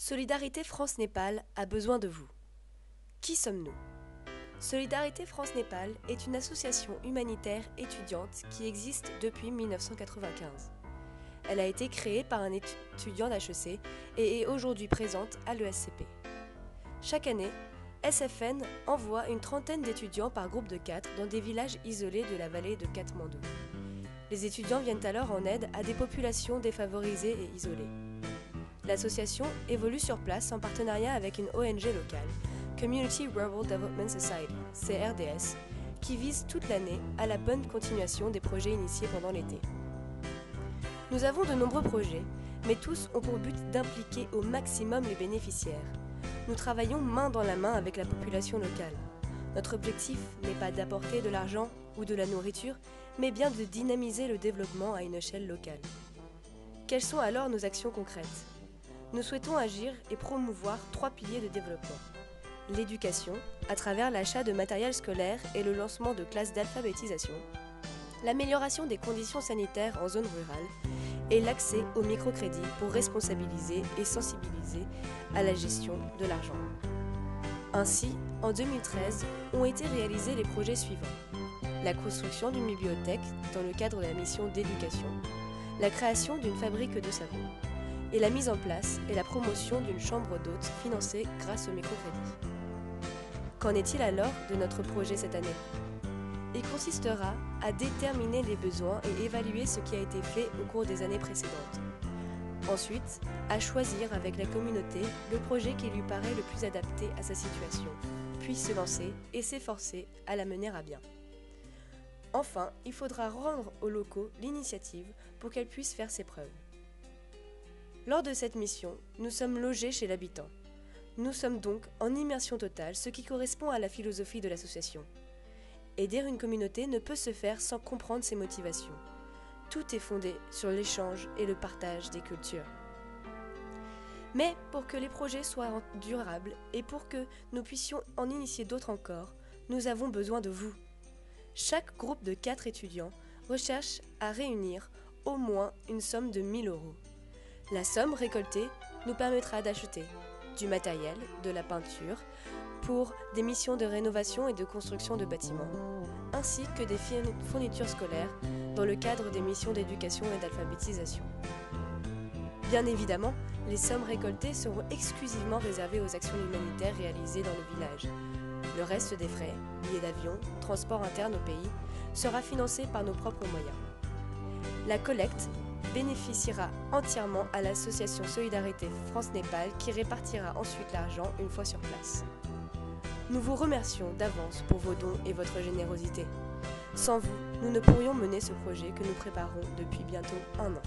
Solidarité France-Népal a besoin de vous. Qui sommes-nous? Solidarité France-Népal est une association humanitaire étudiante qui existe depuis 1995. Elle a été créée par un étudiant d'HEC et est aujourd'hui présente à l'ESCP. Chaque année, SFN envoie une trentaine d'étudiants par groupe de 4 dans des villages isolés de la vallée de Katmandou. Les étudiants viennent alors en aide à des populations défavorisées et isolées. L'association évolue sur place en partenariat avec une ONG locale, Community Rural Development Society, CRDS, qui vise toute l'année à la bonne continuation des projets initiés pendant l'été. Nous avons de nombreux projets, mais tous ont pour but d'impliquer au maximum les bénéficiaires. Nous travaillons main dans la main avec la population locale. Notre objectif n'est pas d'apporter de l'argent ou de la nourriture, mais bien de dynamiser le développement à une échelle locale. Quelles sont alors nos actions concrètes ? Nous souhaitons agir et promouvoir 3 piliers de développement. L'éducation, à travers l'achat de matériel scolaire et le lancement de classes d'alphabétisation, l'amélioration des conditions sanitaires en zone rurale et l'accès au microcrédit pour responsabiliser et sensibiliser à la gestion de l'argent. Ainsi, en 2013, ont été réalisés les projets suivants. La construction d'une bibliothèque dans le cadre de la mission d'éducation, la création d'une fabrique de savon, et la mise en place et la promotion d'une chambre d'hôtes financée grâce au microcrédit. Qu'en est-il alors de notre projet cette année ? Il consistera à déterminer les besoins et évaluer ce qui a été fait au cours des années précédentes. Ensuite, à choisir avec la communauté le projet qui lui paraît le plus adapté à sa situation, puis se lancer et s'efforcer à la mener à bien. Enfin, il faudra rendre aux locaux l'initiative pour qu'elle puisse faire ses preuves. Lors de cette mission, nous sommes logés chez l'habitant. Nous sommes donc en immersion totale, ce qui correspond à la philosophie de l'association. Aider une communauté ne peut se faire sans comprendre ses motivations. Tout est fondé sur l'échange et le partage des cultures. Mais pour que les projets soient durables et pour que nous puissions en initier d'autres encore, nous avons besoin de vous. Chaque groupe de 4 étudiants recherche à réunir au moins une somme de 1 000 €. La somme récoltée nous permettra d'acheter du matériel, de la peinture, pour des missions de rénovation et de construction de bâtiments, ainsi que des fournitures scolaires dans le cadre des missions d'éducation et d'alphabétisation. Bien évidemment, les sommes récoltées seront exclusivement réservées aux actions humanitaires réalisées dans le village. Le reste des frais, billets d'avion, transport interne au pays, sera financé par nos propres moyens. La collecte bénéficiera entièrement à l'association Solidarité France-Népal qui répartira ensuite l'argent une fois sur place. Nous vous remercions d'avance pour vos dons et votre générosité. Sans vous, nous ne pourrions mener ce projet que nous préparons depuis bientôt 1 an.